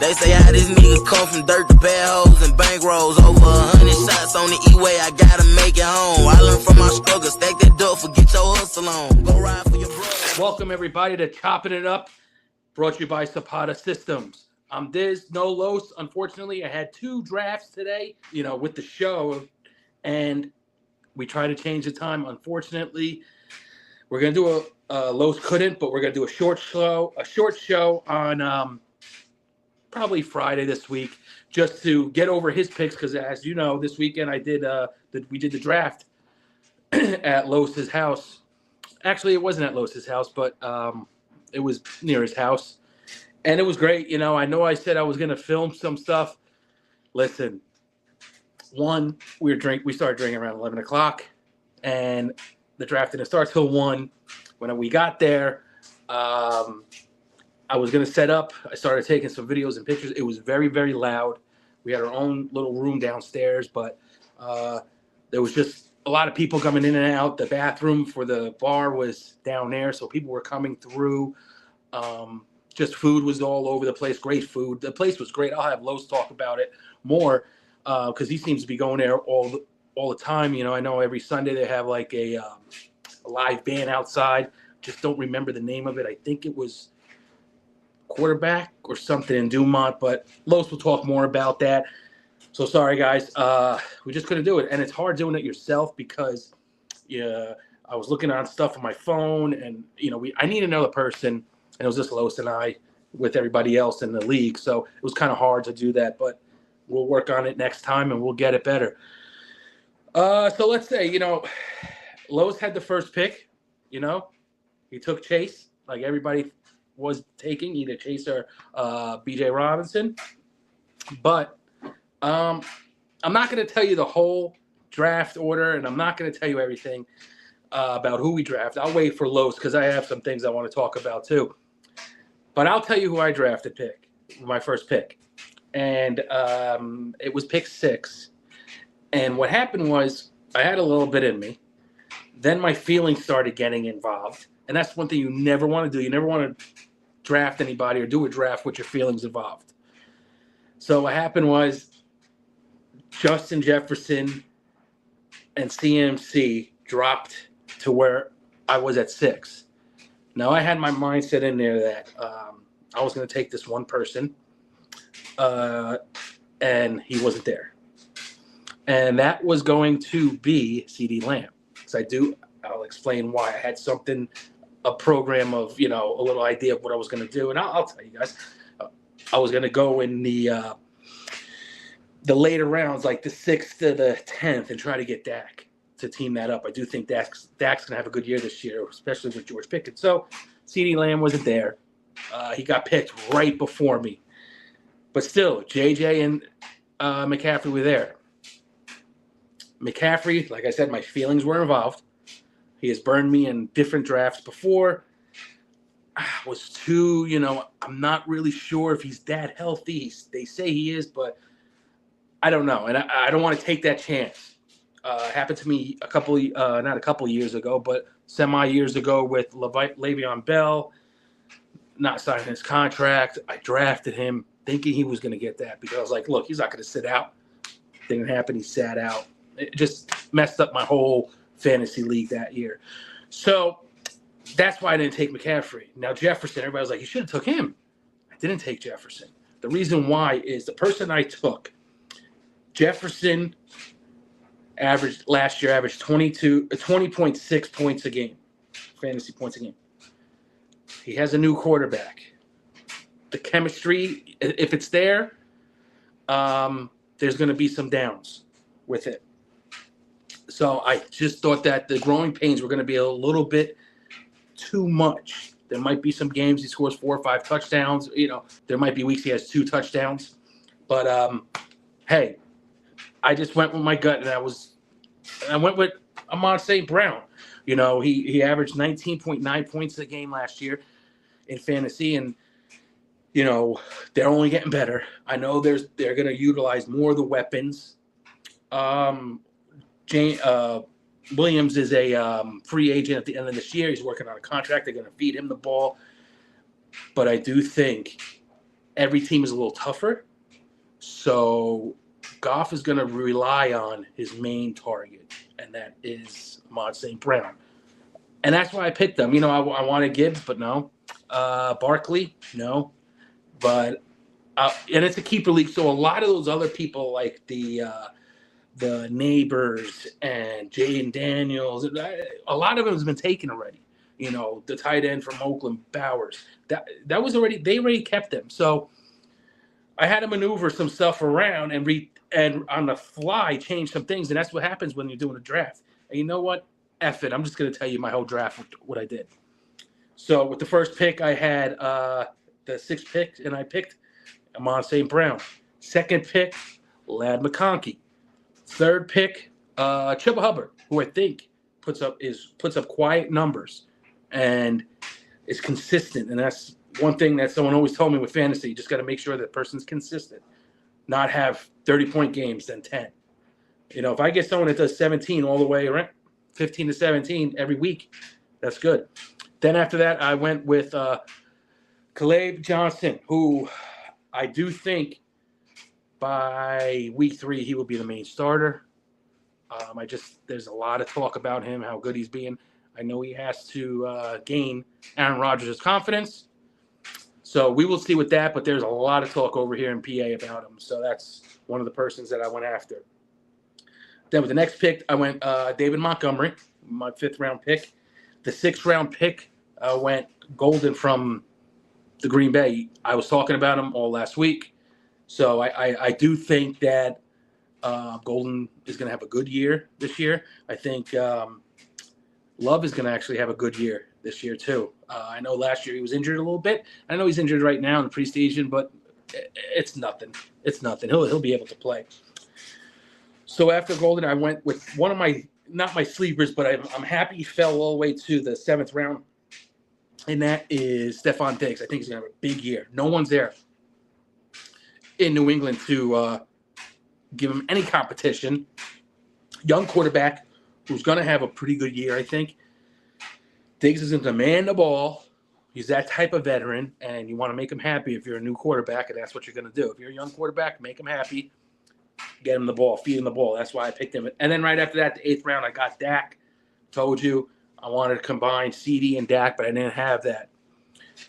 They say how this nigga come from dirt to bad hoes and bankrolls. Over 100 shots on the E-way, I gotta make it home. I learned from my struggle, stack that dough, forget your hustle on. Go ride for your brother. Welcome everybody to Chopping It Up, brought to you by Zapata Systems. I'm Dizz Los. Unfortunately, I had 2 drafts today, with the show, and we tried to change the time. Unfortunately, we're gonna do a Los couldn't, but we're gonna do a short show on probably Friday this week, just to get over his picks. Because as you know, this weekend we did the draft at Los's house. Actually, it wasn't at Los's house, but it was near his house, and it was great. I know I said I was gonna film some stuff. Listen, we started drinking around 11 o'clock, and the draft didn't start till 1. When we got there, I was going to set up. I started taking some videos and pictures. It was very, very loud. We had our own little room downstairs, but there was just a lot of people coming in and out. The bathroom for the bar was down there, so people were coming through. Just food was all over the place. Great food. The place was great. I'll have Los talk about it more because he seems to be going there all the time. I know every Sunday they have like a live band outside. Just don't remember the name of it. I think it was Quarterback or something in Dumont, but Los will talk more about that. So sorry, guys. We just couldn't do it. And it's hard doing it yourself because I was looking on stuff on my phone, and I need another person, and it was just Los and I with everybody else in the league. So it was kind of hard to do that, but we'll work on it next time and we'll get it better. So let's say, Los had the first pick, he took Chase, like everybody was taking, either Chase or BJ Robinson. But I'm not going to tell you the whole draft order, and I'm not going to tell you everything about who we draft. I'll wait for Los because I have some things I want to talk about too. But I'll tell you who I drafted my first pick. And it was pick 6. And what happened was I had a little bit in me. Then my feelings started getting involved. And that's one thing you never want to do. You never want to draft anybody or do a draft with your feelings involved. So what happened was Justin Jefferson and CMC dropped to where I was at 6. Now I had my mindset in there that I was going to take this one person, and he wasn't there. And that was going to be CeeDee Lamb. So I'll explain why. I had a program of, a little idea of what I was going to do. And I'll tell you guys, I was going to go in the later rounds, like the 6th to the 10th, and try to get Dak to team that up. I do think Dak's going to have a good year this year, especially with George Pickens. So CeeDee Lamb wasn't there. He got picked right before me. But still, JJ and McCaffrey were there. McCaffrey, like I said, my feelings were involved. He has burned me in different drafts before. I'm not really sure if he's that healthy. They say he is, but I don't know. And I don't want to take that chance. Happened to me not a couple years ago, but semi-years ago with Le'Veon Bell, not signing his contract. I drafted him thinking he was going to get that because I was like, look, he's not going to sit out. Didn't happen. He sat out. It just messed up my whole fantasy league that year. So that's why I didn't take McCaffrey. Now Jefferson, everybody was like, you should have took him. I didn't take Jefferson. The reason why is the person I took, Jefferson, last year averaged 20.6 points a game, fantasy points a game. He has a new quarterback. The chemistry, if it's there, there's going to be some downs with it. So I just thought that the growing pains were going to be a little bit too much. There might be some games he scores 4 or 5 touchdowns. There might be weeks he has 2 touchdowns. But, hey, I just went with my gut, and I went with Amon St. Brown. He averaged 19.9 points a game last year in fantasy, and, they're only getting better. I know they're going to utilize more of the weapons. Williams is a free agent at the end of this year. He's working on a contract. They're going to feed him the ball. But I do think every team is a little tougher. So Goff is going to rely on his main target, and that is Ahmad St. Brown. And that's why I picked them. You know, I wanted Gibbs, but no. Barkley, no. But and it's a keeper league, so a lot of those other people like the Neighbors and Jaden Daniels, a lot of them has been taken already. You know, the tight end from Oakland, Bowers. That was already, they already kept them. So I had to maneuver some stuff around and on the fly change some things, and that's what happens when you're doing a draft. And you know what? F it. I'm just going to tell you my whole draft, what I did. So with the first pick, I had the sixth pick, and I picked Amon St. Brown. Second pick, Lad McConkey. Third pick, Chuba Hubbard, who I think puts up quiet numbers and is consistent. And that's one thing that someone always told me with fantasy. You just got to make sure that person's consistent, not have 30-point games, then 10. You know, if I get someone that does 17 all the way around, 15 to 17 every week, that's good. Then after that, I went with Caleb Johnson, who I do think by week 3 he will be the main starter. There's a lot of talk about him, how good he's being. I know he has to gain Aaron Rodgers' confidence. So we will see with that, but there's a lot of talk over here in PA about him. So that's one of the persons that I went after. Then with the next pick, I went David Montgomery, my 5th-round pick. The 6th-round pick went Golden from the Green Bay. I was talking about him all last week. So I do think that Golden is going to have a good year this year. I think Love is going to actually have a good year this year too. I know last year he was injured a little bit. I know he's injured right now in the preseason, but it's nothing. It's nothing. He'll be able to play. So after Golden, I went with one of my, not my sleepers, but I'm happy he fell all the way to the 7th round, and that is Stephon Diggs. I think he's going to have a big year. No one's there in New England to give him any competition. Young quarterback who's going to have a pretty good year, I think. Diggs is going to demand the ball. He's that type of veteran, and you want to make him happy if you're a new quarterback, and that's what you're going to do. If you're a young quarterback, make him happy. Get him the ball, feed him the ball. That's why I picked him. And then right after that, the 8th round, I got Dak. Told you I wanted to combine CD and Dak, but I didn't have that.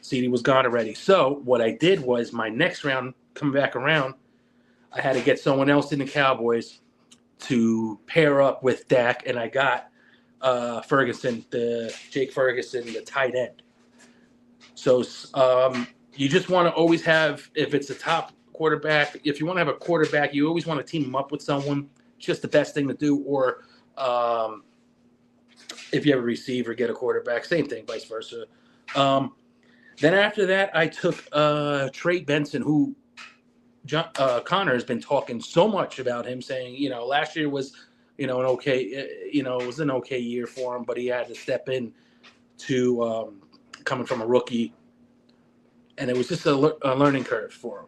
CD was gone already. So what I did was my next round, coming back around, I had to get someone else in the Cowboys to pair up with Dak, and I got Jake Ferguson, the tight end. So you just want to always have, if it's a top quarterback, if you want to have a quarterback, you always want to team him up with someone. It's just the best thing to do. Or if you have a receiver, get a quarterback. Same thing, vice versa. Then after that, I took Trey Benson, who Connor has been talking so much about him, saying, last year was, it was an okay year for him, but he had to step in to coming from a rookie, and it was just a learning curve for him.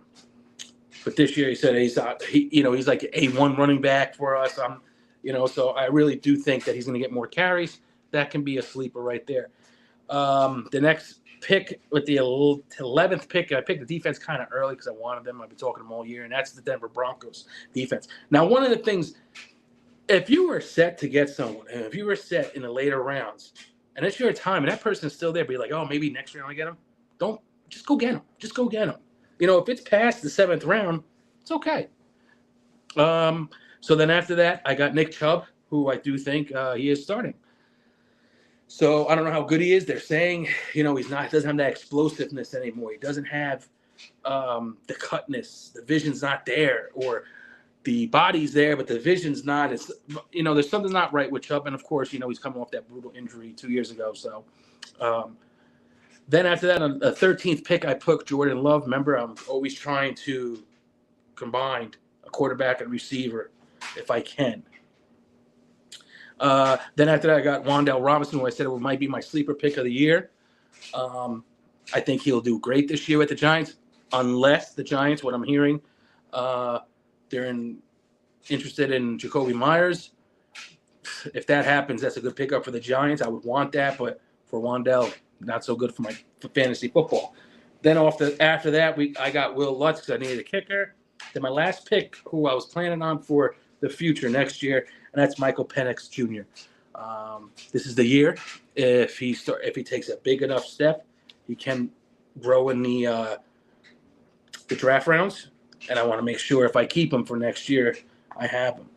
But this year, he said he's like A1 running back for us. So I really do think that he's going to get more carries. That can be a sleeper right there. The next pick with the 11th pick, I picked the defense kind of early because I wanted them. I've been talking to them all year, and that's the Denver Broncos defense. Now, one of the things, if you were set to get someone, and if you were set in the later rounds, and it's your time, and that person's still there, be like, oh, maybe next round I get him. Just go get him. Just go get him. If it's past the 7th round, it's okay. So then after that, I got Nick Chubb, who I do think he is starting. So I don't know how good he is. They're saying, doesn't have that explosiveness anymore. He doesn't have the cutness. The vision's not there, or the body's there, but the vision's not. It's, there's something not right with Chubb. And of course, he's coming off that brutal injury 2 years ago. So then after that, on the 13th pick, I took Jordan Love. Remember, I'm always trying to combine a quarterback and receiver if I can. Then after that, I got Wan'Dale Robinson, who I said might be my sleeper pick of the year. I think he'll do great this year with the Giants, unless the Giants, what I'm hearing, they're interested in Jacoby Myers. If that happens, that's a good pickup for the Giants. I would want that, but for Wan'Dale, not so good for fantasy football. Then after that, I got Will Lutz because I needed a kicker. Then my last pick, who I was planning on for the future next year, and that's Michael Penix Jr. This is the year. If he takes a big enough step, he can grow in the draft rounds, and I want to make sure if I keep him for next year, I have him.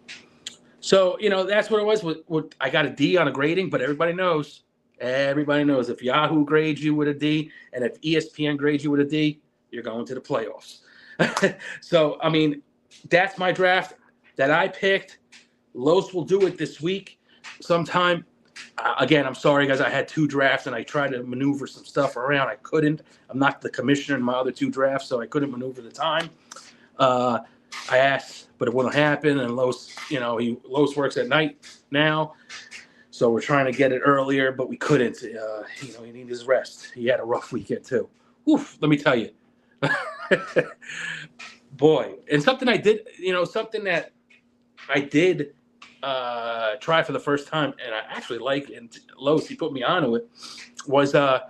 So that's what it was. I got a D on a grading, but everybody knows if Yahoo grades you with a D and if ESPN grades you with a D, you're going to the playoffs. So I mean, that's my draft that I picked. Los will do it this week sometime. Again, I'm sorry, guys. I had 2 drafts, and I tried to maneuver some stuff around. I couldn't. I'm not the commissioner in my other 2 drafts, so I couldn't maneuver the time. I asked, but it wouldn't happen. And Los works at night now, so we're trying to get it earlier, but we couldn't. He needed his rest. He had a rough weekend too. Oof, let me tell you. Boy, and something I did, something that I did try for the first time, and I actually like, and Los, he put me onto it, was the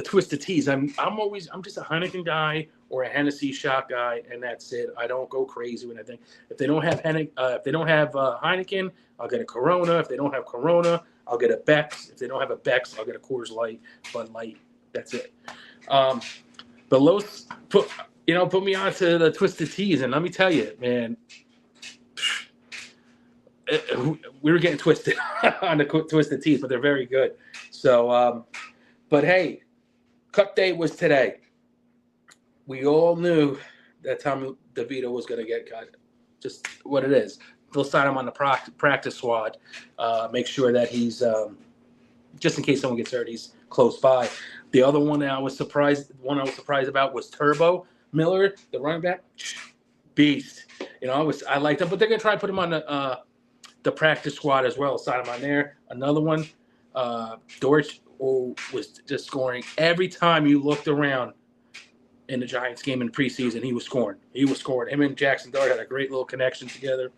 Twisted Teas. I'm just a Heineken guy or a Hennessy shot guy, and that's it. I don't go crazy with anything. If they don't have Heineken, I'll get a Corona. If they don't have Corona, I'll get a Beck's. If they don't have a Beck's, I'll get a Coors Light, Bud Light. That's it. But Los put me onto the Twisted Teas, and let me tell you, man, we were getting twisted on the Twisted Teas, but they're very good. So, but hey, cut day was today. We all knew that Tommy DeVito was going to get cut. Just what it is. They'll sign him on the practice squad. Make sure that he's, just in case someone gets hurt, he's close by. The other one that I was surprised about was Turbo Miller, the running back. Beast. I liked him, but they're going to try to put him on the practice squad as well. Sign him on there. Another one, Dortch, was just scoring. Every time you looked around in the Giants game in preseason, he was scoring. Him and Jackson Dart had a great little connection together.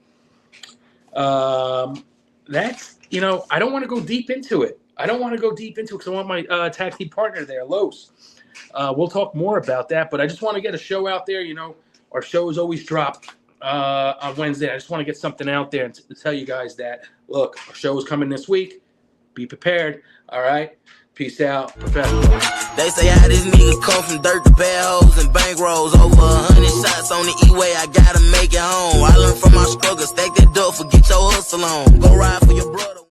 That's, I don't want to go deep into it. Because I want my tag team partner there, Los. We'll talk more about that, but I just want to get a show out there. Our shows always drop on Wednesday. I just want to get something out there and tell you guys that, look, our show is coming this week. Be prepared. All right. Peace out. Professional. They say how this nigga come from dirt to bad hoes and bankrolls. Over 100 shots on the E-way, I gotta make it home. I learned from my struggle, stack that dough, forget your hustle on. Go ride for your brother.